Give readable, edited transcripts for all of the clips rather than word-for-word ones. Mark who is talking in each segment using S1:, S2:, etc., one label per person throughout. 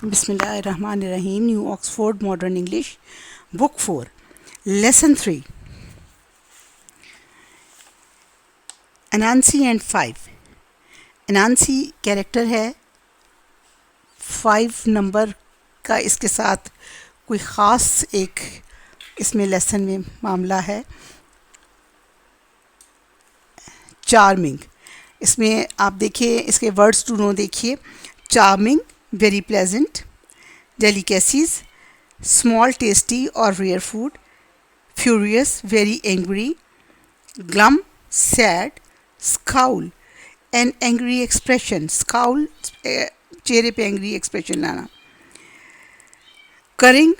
S1: बिस्मिल्लाहिर्रहमानिर्रहीम। New Oxford modern English book 4 lesson 3 Anansi and 5। Anansi character है 5 number का। इसके साथ कोई ख़ास एक इसमें लेसन में मामला है। चार्मिंग, इसमें आप देखिए इसके वर्ड्स टू नो देखिए। Charming, very pleasant, delicacies, small tasty or rare food, furious, very angry, glum, sad, scowl, an angry expression, scowl चेहरे पे एंग्री एक्सप्रेशन लाना, currying,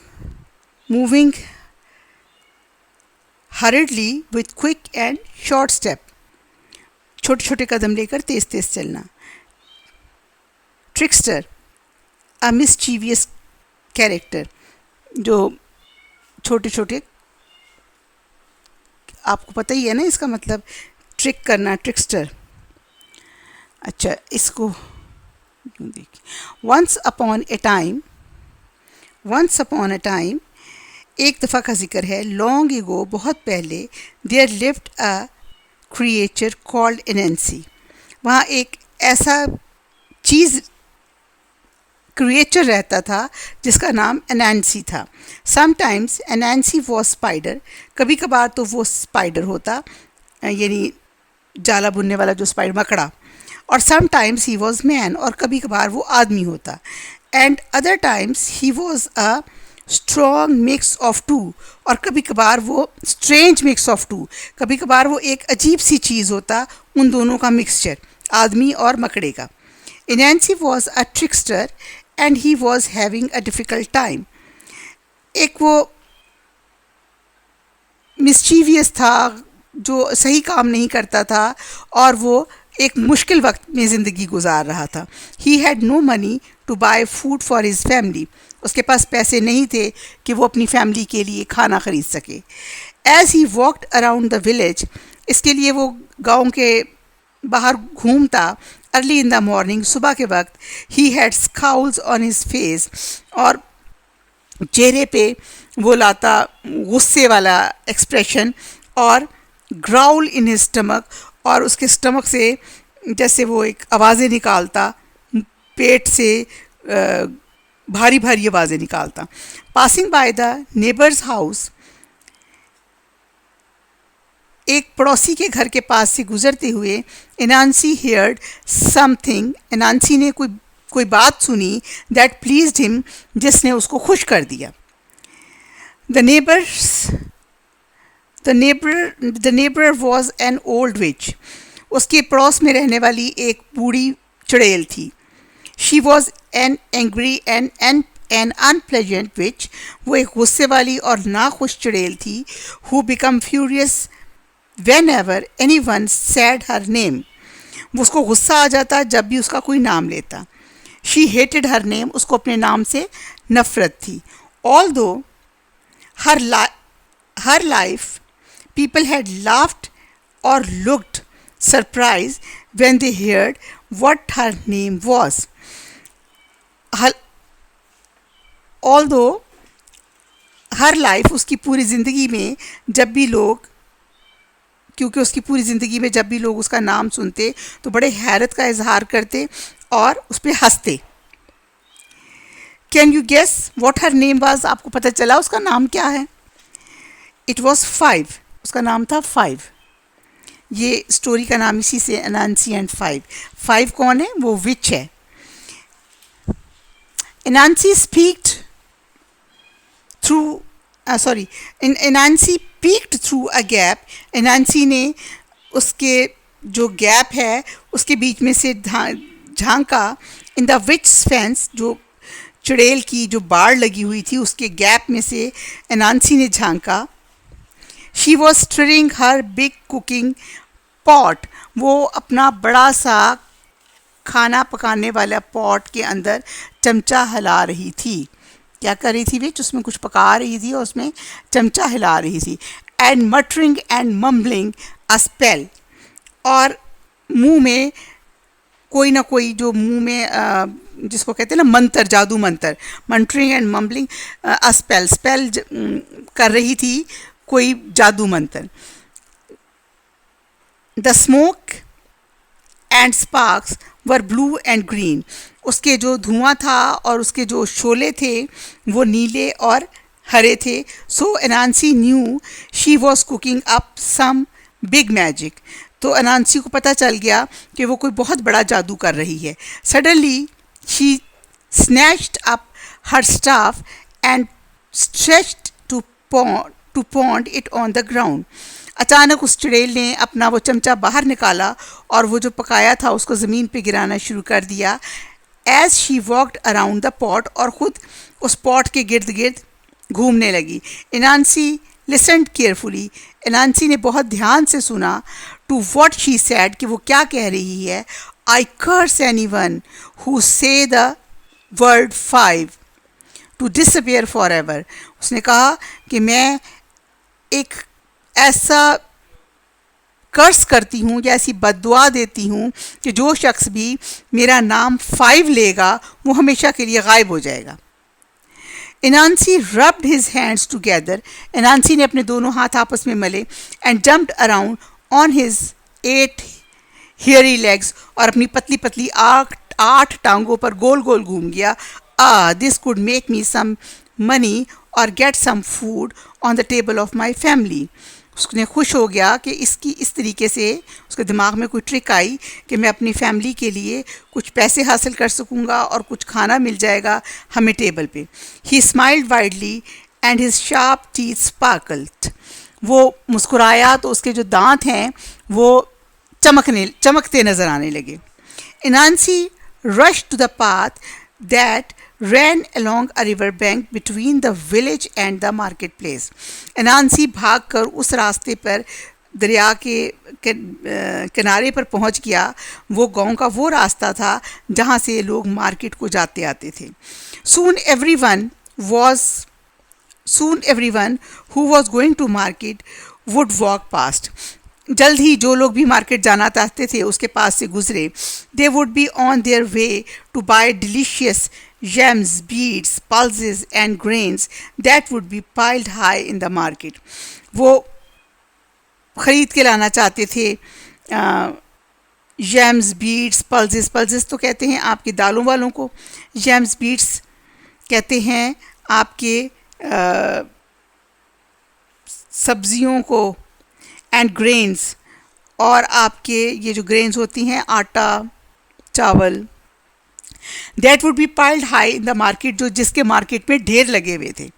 S1: moving hurriedly with quick and short step, छोटे छोटे कदम लेकर तेज तेज चलना, trickster, a mischievous character, जो छोटे छोटे, आपको पता ही है ना इसका मतलब, ट्रिक करना, ट्रिक्स्टर। अच्छा, इसको देखिए। Once upon a time, once upon a time एक दफ़ा का जिक्र है। लॉन्ग एगो, बहुत पहले, there lived a creature called Anansi, वहाँ एक ऐसा चीज़ क्रिएचर रहता था जिसका नाम एनैंसी था। समटाइम्स एनैंसी वॉज स्पाइडर, कभी कभार तो वो स्पाइडर होता, यानी जाला बुनने वाला जो स्पाइडर, मकड़ा। और समटाइम्स ही वॉज मैन, और कभी कभार वो आदमी होता। And other times he was a strong mix of two, और कभी कभार वो स्ट्रेंज मिक्स ऑफ टू, कभी कभार वो एक अजीब सी चीज़ होता, उन दोनों का मिक्सचर, आदमी और मकड़े का। Anansi was a trickster and he was having a difficult time. एक वो मिस्चीवियस था, जो सही काम नहीं करता था, और वो एक मुश्किल वक्त में ज़िंदगी गुजार रहा था। He had no money to buy food for his family. उसके पास पैसे नहीं थे कि वो अपनी फैमिली के लिए खाना ख़रीद सके। As he walked around the village, इसके लिए वो गांव के बाहर घूमता। अर्ली इन द मॉर्निंग, सुबह के वक्त, he had scowls on his face, और चेहरे पे वो लाता गुस्से वाला एक्सप्रेशन, और ग्राउल इन हिज स्टमक, और उसके स्टमक से जैसे वो एक आवाज़ें निकालता, पेट से भारी भारी आवाज़ें निकालता। Passing by the neighbours house, एक पड़ोसी के घर के पास से गुजरते हुए, एनांसी हेयर्ड समथिंग, एनांसी ने कोई बात सुनी, दैट प्लीज्ड हिम, जिसने उसको खुश कर दिया। The neighbour was an old witch, उसके पड़ोस में रहने वाली एक बूढ़ी चुड़ैल थी। She was an angry and an unpleasant witch, वो एक गुस्से वाली और नाखुश चुड़ैल थी। Who become furious whenever anyone said her name, उसको गुस्सा आ जाता जब भी उसका कोई नाम लेता। She hated her name, उसको अपने नाम से नफरत थी। Although her life, people had laughed or looked surprised when they heard what her name was. Although her life, उसकी पूरी ज़िंदगी में जब भी लोग, क्योंकि उसकी पूरी ज़िंदगी में जब भी लोग उसका नाम सुनते तो बड़े हैरत का इजहार करते और उस पर हंसते। Can you guess what her name was, आपको पता चला उसका नाम क्या है? इट वॉज 5, उसका नाम था 5। ये स्टोरी का नाम इसी से, एनांसी एंड 5। 5 कौन है? वो विच है। Anansi speaked through Anansi peeked through a gap, Anansi ने उसके जो गैप है उसके बीच में से झांका। इन द विच फेंस, जो चुड़ैल की जो बाड़ लगी हुई थी उसके गैप में से एनांसी ने झांका। She was stirring her big cooking pot, वो अपना बड़ा सा खाना पकाने वाला पॉट के अंदर चमचा हिला रही थी। क्या कर रही थी विच? उसमें कुछ पका रही थी और उसमें चमचा हिला रही थी। And muttering and mumbling a spell, और मुंह में कोई ना कोई, जो मुंह में जिसको कहते हैं ना मंत्र, जादू मंत्र, मंटरिंग एंड मम्बलिंग अ स्पेल, कर रही थी कोई जादू मंत्र. The smoke and sparks were blue and green. उसके जो धुआं था और उसके जो शोले थे वो नीले और हरे थे. So Anansi knew she was cooking up some big magic. तो अनांसी को पता चल गया कि वो कोई बहुत बड़ा जादू कर रही है. Suddenly she snatched up her staff and stretched to pound it on the ground. अचानक उस चुड़ैल ने अपना वो चमचा बाहर निकाला और वो जो पकाया था उसको ज़मीन पे गिराना शुरू कर दिया. As she walked around the pot, और ख़ुद उस पॉट के गिर्द गिर्द घूमने लगी. इनांसी लिसन्ड केयरफुली. इनांसी ने बहुत ध्यान से सुना. टू वॉट शी सैड, कि वो क्या कह रही है. I curse anyone who say the word 5 to disappear forever. उसने कहा कि मैं एक ऐसा कर्स करती हूँ या ऐसी बद्दुआ देती हूँ कि जो शख्स भी मेरा नाम 5 लेगा वो हमेशा के लिए गायब हो जाएगा. इनांसी रब्ड हिज हैंड्स टुगेदर. इनांसी ने अपने दोनों हाथ आपस में मले. And jumped around on his 8 hairy legs, और अपनी पतली पतली 8 टांगों पर गोल गोल घूम गया. This could make me some money और get some food on the table of my family. उसने खुश हो गया कि इसकी इस तरीके से उसके दिमाग में कोई ट्रिक आई कि मैं अपनी फैमिली के लिए कुछ पैसे हासिल कर सकूँगा और कुछ खाना मिल जाएगा हमें टेबल पे. ही smiled widely and his sharp teeth sparkled. वो मुस्कुराया तो उसके जो दांत हैं वो चमकते नज़र आने लगे. Anansi rush to the path that ran along a river bank between the village and the marketplace. इनांसी भागकर उस रास्ते पर दरिया के किनारे पर पहुंच गया. वो गांव का वो रास्ता था जहां से लोग मार्केट को जाते आते थे. Soon everyone who was going to market would walk past. जल्द ही जो लोग भी मार्केट जाना चाहते थे उसके पास से गुजरे. They would be on their way to buy delicious gems, beads, pulses and grains that would be piled high in the market. वो ख़रीद के लाना चाहते थे gems, beads, pulses. pulses तो कहते हैं आपके दालों वालों को. gems, beads कहते हैं आपके सब्जियों को. एंड ग्रेन्स, और आपके ये जो ग्रेन्स होती हैं आटा चावल. That would be piled high in the market, जो जिसके मार्केट में ढेर लगे हुए थे.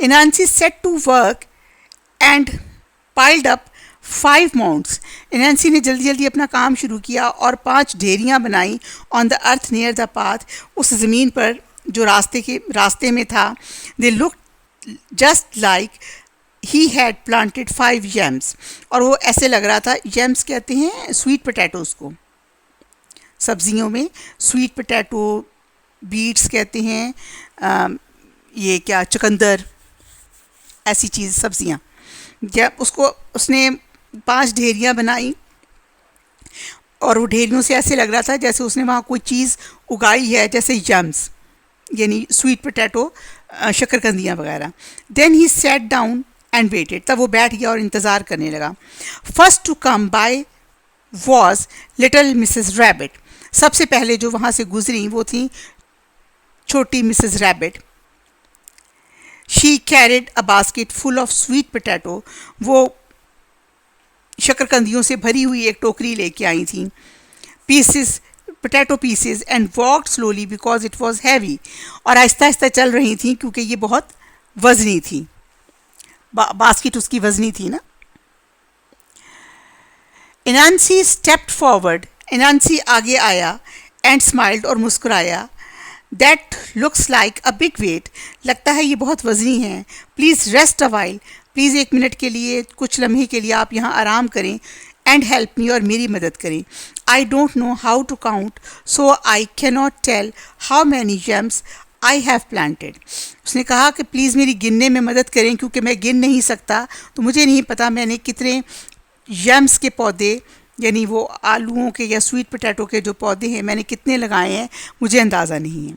S1: Anansi set to work and piled up 5 mounds. Anansi ने जल्दी जल्दी अपना काम शुरू किया और 5 ढेरियाँ बनाई. On the earth near the path, उस ज़मीन पर जो रास्ते में था. They look just like he had planted 5 gems. और वो ऐसे लग रहा था. जेम्स कहते हैं स्वीट पोटैटोज़ को. सब्जियों में स्वीट पोटैटो, बीट्स कहते हैं ये क्या चुकंदर, ऐसी चीज़ सब्जियां. जब उसने 5 ढेरियाँ बनाई और वो ढेरियों से ऐसे लग रहा था जैसे उसने वहाँ कोई चीज़ उगाई है, जैसे जेम्स यानी स्वीट पोटैटो, शक्करकंदियाँ वगैरह. Then he sat down and waited. तब वो बैठ गया और इंतज़ार करने लगा. First to come by was little Mrs Rabbit. सबसे पहले जो वहाँ से गुजरी वो थी छोटी Mrs Rabbit. She carried a basket full of sweet potato. वो शक्करकंदियों से भरी हुई एक टोकरी लेके आई थी. Potato pieces and walked slowly because it was heavy. और आहिस्ता आहिस्ता चल रही थी क्योंकि ये बहुत वजनी थी. बास्केट उसकी वजनी थी ना. इनांसी स्टेप्ड फॉरवर्ड. इनांसी आगे आया. एंड स्माइल्ड, और मुस्कुराया. That looks like a big weight. लगता है ये बहुत वजनी है. Please rest a while. Please 1 minute के लिए, कुछ लम्हे के लिए आप यहाँ आराम करें. एंड हेल्प मी, और मेरी मदद करें. I don't know how to count, so I can not tell how many gems I have planted. उसने कहा कि प्लीज़ मेरी गिनने में मदद करें क्योंकि मैं गिन नहीं सकता, तो मुझे नहीं पता मैंने कितने जेम्स के पौधे यानी वो आलूओं के या स्वीट पोटैटो के जो पौधे हैं मैंने कितने लगाए हैं मुझे अंदाज़ा नहीं है.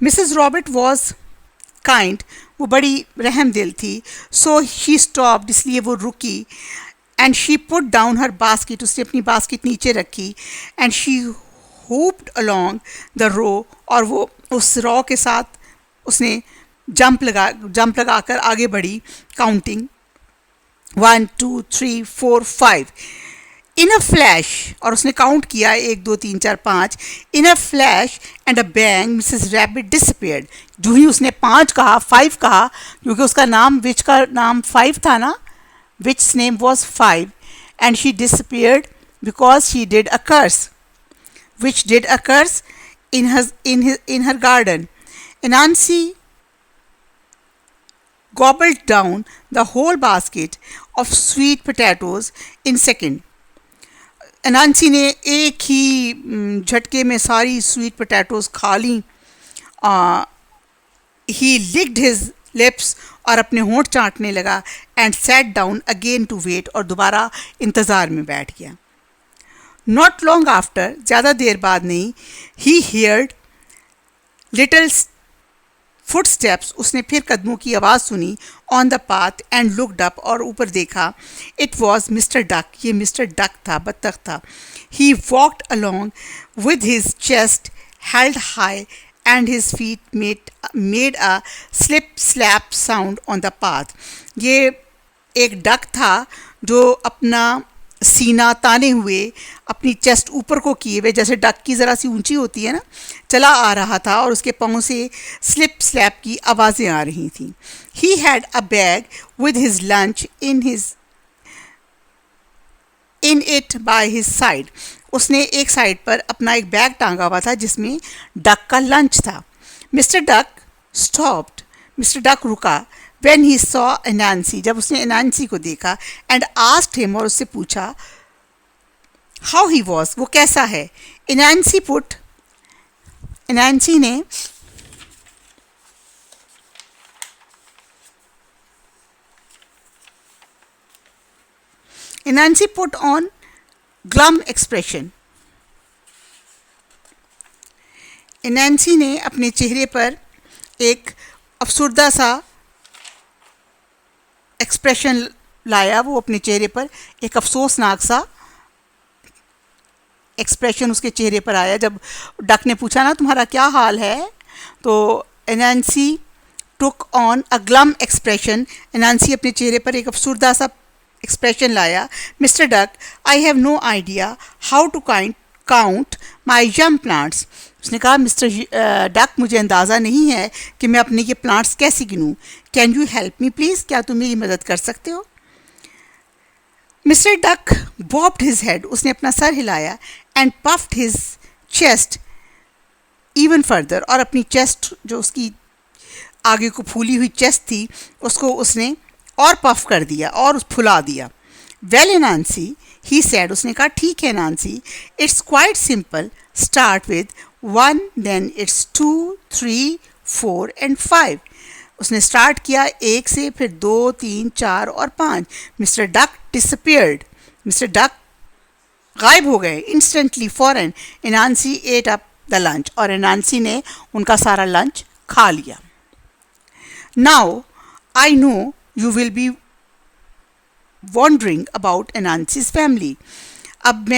S1: मिसेस रॉबर्ट वॉज काइंड, वो बड़ी रहम दिल थी. सो शी स्टॉप्ड, इसलिए वो रुकी. And she put down her basket, उसने अपनी बास्केट नीचे रखी. And she hopped along the row, और वो उस रॉ के साथ उसने जंप लगा कर आगे बढ़ी. काउंटिंग 1 2 3 4 5 इन अ फ्लैश, और उसने काउंट किया 1 2 3 4 5. इन a flash and a bang Mrs rabbit disappeared. जो ही उसने 5 कहा, 5 कहा, क्योंकि उसका नाम विच का नाम 5 था ना, which name was 5, and she disappeared because she did a curse. which did a curse in her garden. Anansi gobbled down the whole basket of sweet potatoes in second. Anansi ने एक ही झटके में सारी स्वीट पोटैटोज खा ली. He licked his lips, और अपने होंठ चाटने लगा. And sat down again to wait, और दोबारा इंतज़ार में बैठ गया. नॉट लॉन्ग आफ्टर, ज़्यादा देर बाद नहीं, ही हियर्ड लिटिल फुटस्टेप्स, उसने फिर कदमों की आवाज़ सुनी. On the path and looked up, और ऊपर देखा. इट वॉज मिस्टर डक, ये मिस्टर डक था, बत्तख था. He walked along with his chest held high and his feet made a slip slap sound on the path. ये एक duck था जो अपना सीना ताने हुए, अपनी चेस्ट ऊपर को किए हुए, जैसे डक की ज़रा सी ऊंची होती है ना, चला आ रहा था, और उसके पाँव से स्लिप स्लैप की आवाज़ें आ रही थीं. He had a bag with his lunch in it by his side. उसने एक साइड पर अपना एक बैग टांगा हुआ था जिसमें डक का लंच था. Mister duck stopped, mister duck रुका. When he saw Anansi, जब उसने एनांसी को देखा. and asked him, और उससे पूछा how he was, वो कैसा है. एनांसी put on glum expression. एनांसी ने अपने चेहरे पर एक अफसुर्दा सा एक्सप्रेशन लाया. वो अपने चेहरे पर एक अफसोसनाक सा एक्सप्रेशन उसके चेहरे पर आया. जब डक ने पूछा ना तुम्हारा क्या हाल है, तो Anansi took on a glum expression. Anansi अपने चेहरे पर एक अफसुर्दा सा एक्सप्रेशन लाया. Mister Duck, I have no idea how to count my young plants. उसने कहा मिस्टर डक, मुझे अंदाज़ा नहीं है कि मैं अपने ये प्लांट्स कैसे गिनूँ. Can you help me please, क्या तुम मेरी मदद कर सकते हो. Mister Duck bobbed his head, उसने अपना सर हिलाया. And puffed his chest even further, और अपनी चेस्ट जो उसकी आगे को फूली हुई चेस्ट थी उसको उसने और पफ कर दिया और फुला दिया. वेल एनांसी, ही सेड, उसने कहा ठीक है Nancy, it's quite simple. Start with 1, then it's 2 3 4 and 5. उसने स्टार्ट किया 1 से, फिर 2 3 4 और 5. Mister Duck disappeared, mister Duck गायब हो गए. इंस्टेंटली, फौरन. Anansi ate up the lunch, और एनांसी ने उनका सारा लंच खा लिया. Now I know you will be wondering about Anansi's family. अब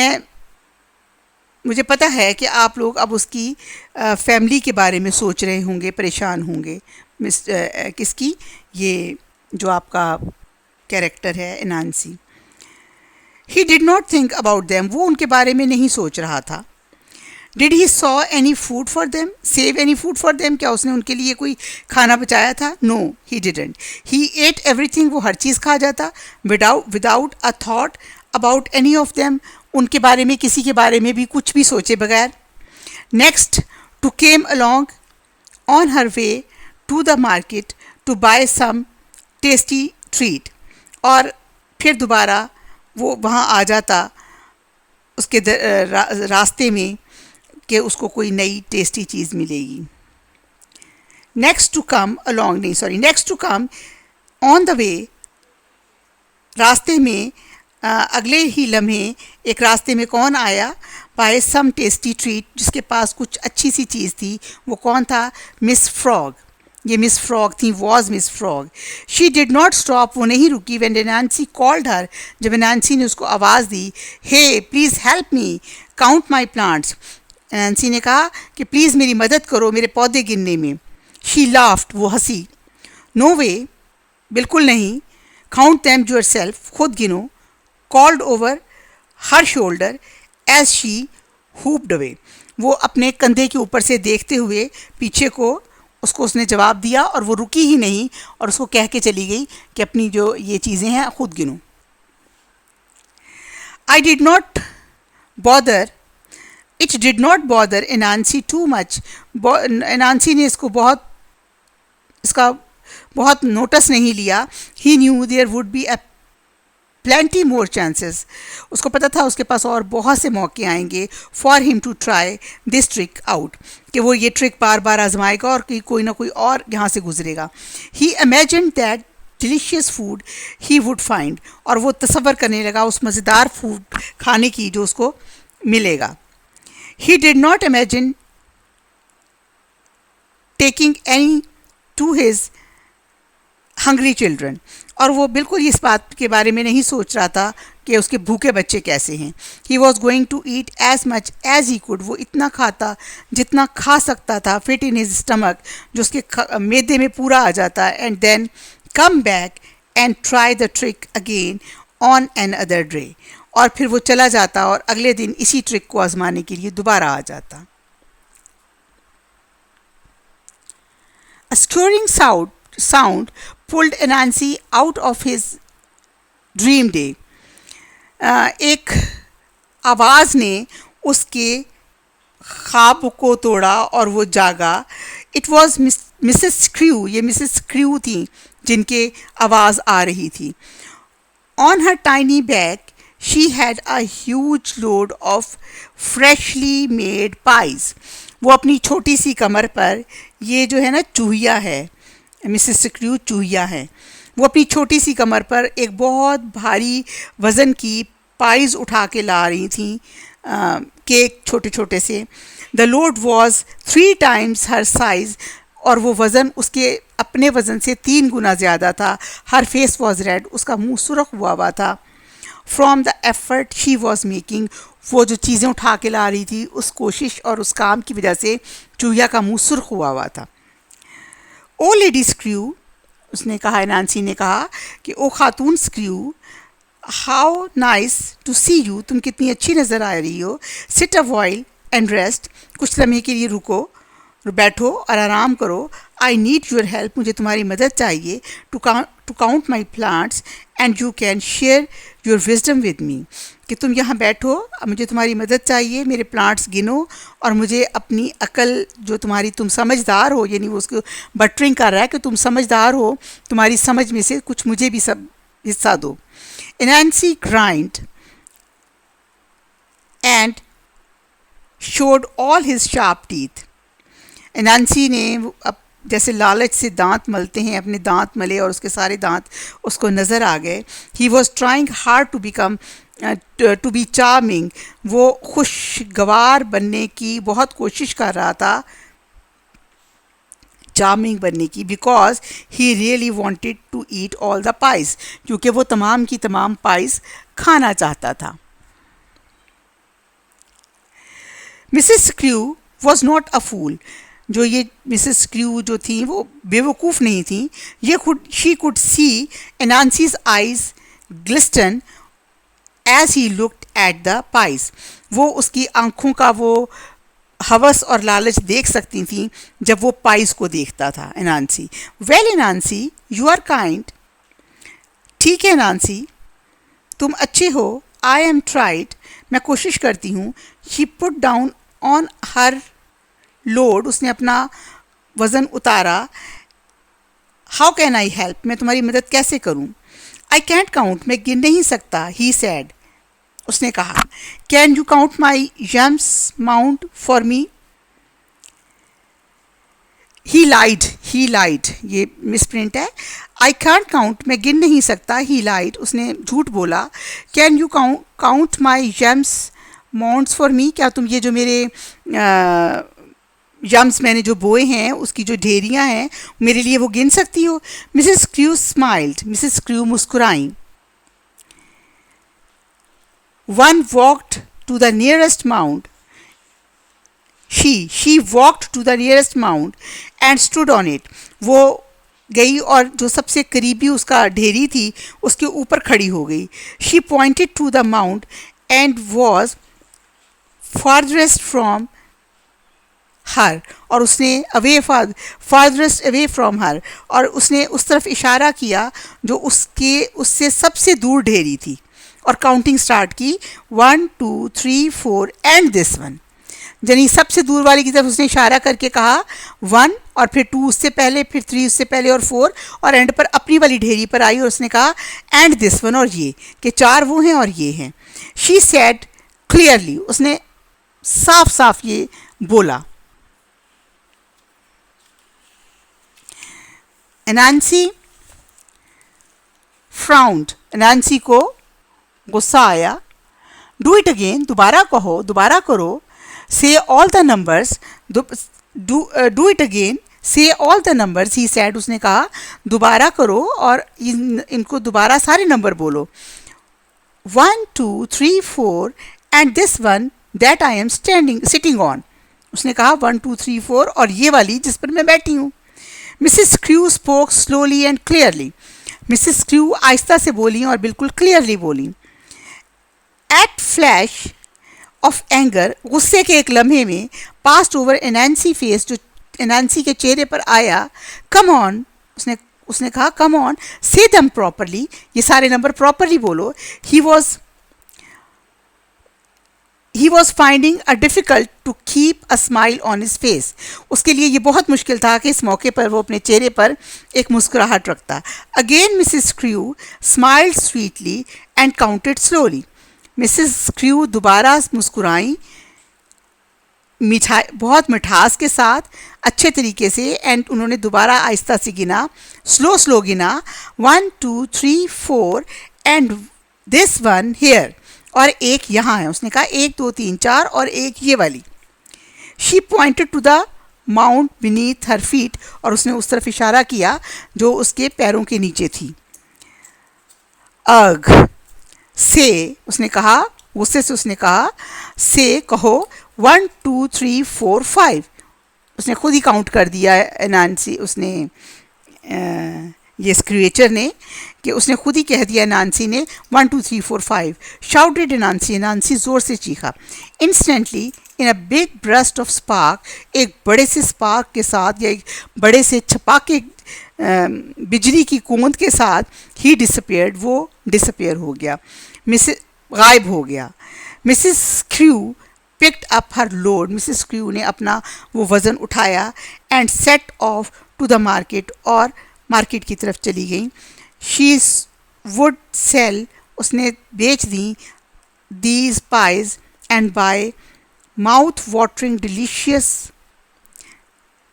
S1: मुझे पता है कि आप लोग अब उसकी फैमिली के बारे में सोच रहे होंगे, परेशान होंगे. किसकी, ये जो आपका कैरेक्टर है Anansi. He did not think about them, वो उनके बारे में नहीं सोच रहा था. Did he saw any food for them, save any food for them, क्या उसने उनके लिए कोई खाना बचाया था. No, he didn't. He ate everything, वो हर चीज़ खा जाता. Without a thought about any of them, उनके बारे में, किसी के बारे में भी कुछ भी सोचे बगैर. Next, two came along on her way to the market to buy some tasty treat, और फिर दोबारा वो वहाँ आ जाता उसके रास्ते में कि उसको कोई नई टेस्टी चीज़ मिलेगी. नेक्स्ट टू कम अलोंग, नहीं sorry, next to come on the way, रास्ते में अगले ही लम्हे एक रास्ते में कौन आया, बाय सम टेस्टी ट्रीट, जिसके पास कुछ अच्छी सी चीज़ थी। वो कौन था? Miss frog. ये मिस फ्रॉग थी, was miss frog. She did not stop, वो नहीं रुकी। व्हेन नैन्सी कॉल्ड हर, जब नैन्सी ने उसको आवाज़ दी, hey please help me count my plants, Nancy ने कहा कि प्लीज़ मेरी मदद करो मेरे पौधे गिनने में। शी लाफ्ड, वो हंसी। नो वे, बिल्कुल नहीं। काउंट दैम योर सेल्फ, खुद गिनो। Called over her shoulder as she whooped away, वो अपने कंधे के ऊपर से देखते हुए पीछे को उसको उसने जवाब दिया, और वो रुकी ही नहीं और उसको कह के चली गई कि अपनी जो ये चीज़ें हैं खुद गिनो। I did not bother, it did not bother Anansi too much, Anansi ने इसका बहुत नोटिस नहीं लिया। He knew there would be a plenty more chances, उसको पता था उसके पास और बहुत से मौके आएंगे। For him to try this trick out, कि वो ये ट्रिक बार बार आजमाएगा और कि कोई ना कोई और यहाँ से गुजरेगा। He imagined that delicious food he would find, और वो तसव्वुर करने लगा उस मज़ेदार फूड खाने की जो उसको मिलेगा। ही did not imagine taking any two his hungry children, और वो बिल्कुल इस बात के बारे में नहीं सोच रहा था कि उसके भूखे बच्चे कैसे हैं। He was going to eat as much as he could, वो इतना खाता जितना खा सकता था। फिट इन हिज स्टमक, जो उसके मैदे में पूरा आ जाता। And then come back and try the trick again on another day, और फिर वो चला जाता और अगले दिन इसी ट्रिक को आजमाने के लिए दोबारा आ जाता। A stirring sound pulled Anansi out of his dream day. एक आवाज़ ने उसके ख्वाब को तोड़ा और वो जागा। इट वॉज मिसेस स्क्रू, ये मिसेस स्क्रू थी जिनके आवाज़ आ रही थी। On her tiny bag she had a huge load of freshly made pies, वो अपनी छोटी सी कमर पर, ये जो है ना चूहिया है, मिसेस स्क्रू चूहिया है, वो अपनी छोटी सी कमर पर एक बहुत भारी वज़न की पाइज उठा के ला रही थी, केक छोटे छोटे से। The load was 3 times her size, और वो वज़न उसके अपने वज़न से 3 गुना ज़्यादा था। हर फेस वॉज रेड, उसका मुंह सुर्ख हुआ था। From the effort she was making, वो जो चीज़ें उठा के ला रही थी उस कोशिश और उस काम की वजह से चूहिया का मुंह सुर्ख हुआ था। ओ लेडी स्क्रू, उसने कहा, नैन्सी ने कहा कि ओ खातून स्क्रू, how nice to see you, तुम कितनी अच्छी नज़र आ रही हो। Sit a while and rest, कुछ लम्हे के लिए रुको, बैठो और आराम करो। आई नीड योर हेल्प, मुझे तुम्हारी मदद चाहिए। To count my plants and you can share your wisdom with me, कि तुम यहाँ बैठो, मुझे तुम्हारी मदद चाहिए, मेरे प्लांट्स गिनो और मुझे अपनी अकल, जो तुम्हारी, तुम समझदार हो, यानी वो उसको बटरिंग कर रहा है कि तुम समझदार हो, तुम्हारी समझ में से कुछ मुझे भी सब हिस्सा दो। Anansi grinned and showed all his sharp teeth, Anansi ने अब जैसे लालच से दांत मलते हैं, अपने दांत मले और उसके सारे दांत उसको नज़र आ गए। He was trying hard to be charming, वो खुशगवार बनने की बहुत कोशिश कर रहा था, चार्मिंग बनने की, because he really wanted to eat all the pies, क्योंकि वो तमाम की तमाम पाइज खाना चाहता था। Mrs Screw was not a fool, जो ये मिसेस स्क्रू जो थी वो बेवकूफ़ नहीं थी। ये she could see Anansi's eyes glisten as he looked at the pies, वो उसकी आंखों का वो हवस और लालच देख सकती थी जब वो पाइज को देखता था। एनांसी, वेल एनांसी, यू आर काइंड, ठीक है एनांसी, तुम अच्छे हो। आई एम ट्राइड, मैं कोशिश करती हूँ। She put down on her load, उसने अपना वज़न उतारा। हाउ कैन आई हेल्प, मैं तुम्हारी मदद कैसे करूं। आई कैंट काउंट, मैं गिन नहीं सकता। ही सैड, उसने कहा। Can you count my yams mound for me. He he lied, ये मिसप्रिंट है. आई can't काउंट, मैं गिन नहीं सकता. ही लाइड, उसने झूठ बोला. Can you count my yams mounds for me, क्या तुम ये जो मेरे जम्स मैंने जो बोए हैं उसकी जो ढेरियां हैं मेरे लिए वो गिन सकती हो. Mrs Crew smiled, Mrs Crew मुस्कुराई. One walked to the nearest mound, she walked to the nearest mound and stood on it. वो गई और जो सबसे करीबी उसका ढेरी थी उसके ऊपर खड़ी हो गई. She pointed to the mound and was farthest from her, और उसने farthest away from her, और उसने उस तरफ इशारा किया जो उससे सबसे दूर ढेरी थी, और काउंटिंग स्टार्ट की. 1 2 3 4 एंड दिस वन. यानी सबसे दूर वाली की तरफ उसने इशारा करके कहा 1, और फिर 2 उससे पहले, फिर 3 उससे पहले, और 4, और एंड पर अपनी वाली ढेरी पर आई और उसने कहा एंड दिस वन, और ये कि 4 वो हैं और ये हैं. शी सेड क्लियरली, उसने साफ साफ ये बोला. एनांसी फ्राउंड, एनांसी को गुस्सा आया. डू इट अगेन, दोबारा कहो, दोबारा करो. Say all the numbers, do it again, say all the numbers, he said, उसने कहा दोबारा करो और इनको दोबारा सारे नंबर बोलो. 1 2 3 4 and this one that I am sitting on. उसने कहा 1 2 3 4 और ये वाली जिस पर मैं बैठी हूँ. Mrs. Crew spoke slowly and clearly. Mrs. Crew आहिस्ता से बोली और बिल्कुल क्लियरली बोली. At flash ऑफ एंगर, गुस्से के एक लम्हे में, पास्ट ओवर एनांसी फेस, जो एनांसी के चेहरे पर आया. कम ऑन, उसने कहा कम ऑन, से दम प्रॉपरली, ये सारे नंबर प्रॉपरली बोलो. He was finding a difficult to keep a smile on his face. उसके लिए ये बहुत मुश्किल था कि इस मौके पर वो अपने चेहरे पर एक मुस्कुराहट रखता. Again Mrs crew smiled sweetly and counted slowly. Mrs crew दोबारा मुस्कुराई बहुत मिठास के साथ, अच्छे तरीके से, एंड उन्होंने दोबारा आहिस्ता से गिना, स्लो गिना. 1 2 3 4 एंड दिस वन हेयर, और एक यहाँ है. उसने कहा 1 2 3 4 और एक ये वाली. She pointed to the mound beneath her feet, और उसने उस तरफ इशारा किया जो उसके पैरों के नीचे थी. अग से, उसने कहा गुस्से से, उसने कहा से कहो 1 2 3 4 5. उसने खुद ही काउंट कर दिया नानसी, उसने ये क्रिएचर ने, कि उसने खुद ही कह दिया नानसी ने 1 2 3 4 5. शाउटेड नानसी, नानसी ज़ोर से चीखा. Instantly in a big burst of spark, एक बड़े से स्पार्क के साथ या एक बड़े से छपाके बिजली की कूंद के साथ, ही डिसअपियर्ड, वो डिसअपियर हो गया, गायब हो गया. Mrs Crew picked up her load, Mrs Crew ने अपना वो वज़न उठाया. And set off to the market, और मार्केट की तरफ चली गई. शी वुड सेल, उसने बेच दी these pies and buy mouth watering delicious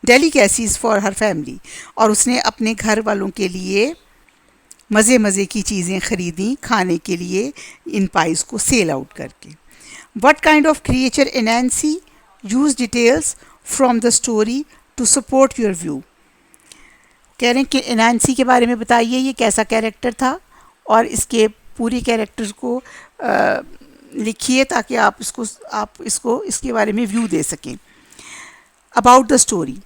S1: delicacies for her family, और उसने अपने घर वालों के लिए मज़े की चीज़ें ख़रीदी खाने के लिए इन पाइज़ को सेल आउट करके. What kind of creature Anansi, use details from the story to support your view. कह रहे हैं कि एनांसी के बारे में बताइए ये कैसा कैरेक्टर था, और इसके पूरे कैरेक्टर को लिखिए ताकि आप इसको इसके बारे में व्यू दे सकें. About the story,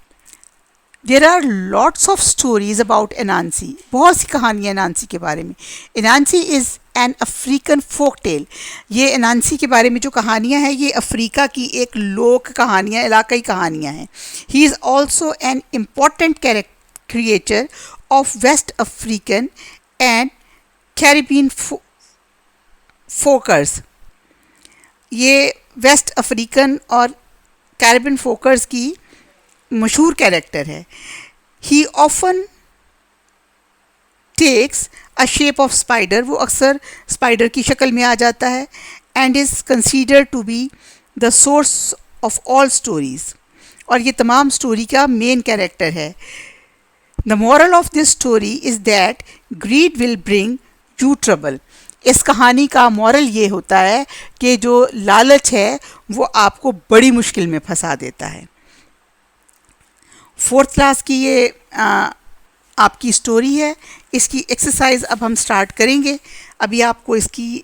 S1: there are lots of stories about Anansi. बहुत सी कहानियाँ एनांसी के बारे में. Anansi is an African folk tale. ये एनांसी के बारे में जो कहानियाँ हैं ये अफ्रीका की एक लोक कहानियाँ, इलाकाई कहानियाँ हैं. He is also an important creature of West African and Caribbean folklores. ये वेस्ट अफ्रीकन और कैरिबियन फोकर्स की मशहूर कैरेक्टर है. He often takes a shape of spider, वो अक्सर स्पाइडर की शक्ल में आ जाता है. And is considered to be the source of all stories, और ये तमाम स्टोरी का मेन कैरेक्टर है। The moral of this story is that greed will bring you trouble. इस कहानी का मॉरल ये होता है कि जो लालच है वो आपको बड़ी मुश्किल में फंसा देता है। 4th क्लास की ये आपकी स्टोरी है। इसकी एक्सरसाइज अब हम स्टार्ट करेंगे। अभी आपको इसकी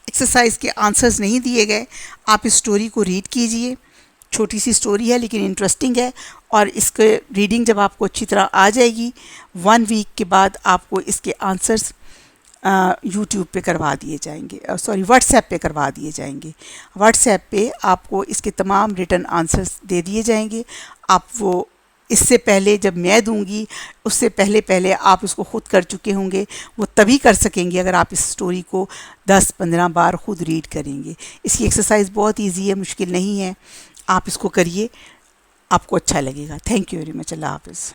S1: एक्सरसाइज के आंसर्स नहीं दिए गए। आप इस स्टोरी को रीड कीजिए। छोटी सी स्टोरी है लेकिन इंटरेस्टिंग है, और इसके रीडिंग जब आपको अच्छी तरह आ जाएगी 1 वीक के बाद आपको इसके आंसर्स यूट्यूब पे करवा दिए जाएंगे, व्हाट्सएप पे करवा दिए जाएंगे। व्हाट्सएप पे आपको इसके तमाम रिटन आंसर्स दे दिए जाएंगे। आप वो इससे पहले जब मैं दूंगी उससे पहले आप इसको ख़ुद कर चुके होंगे। वो तभी कर सकेंगे अगर आप इस स्टोरी को 10-15 बार ख़ुद रीड करेंगे। इसकी एक्सरसाइज बहुत ईजी है, मुश्किल नहीं है। आप इसको करिए, आपको अच्छा लगेगा। Thank you very much. अल्लाह हाफ़िज़।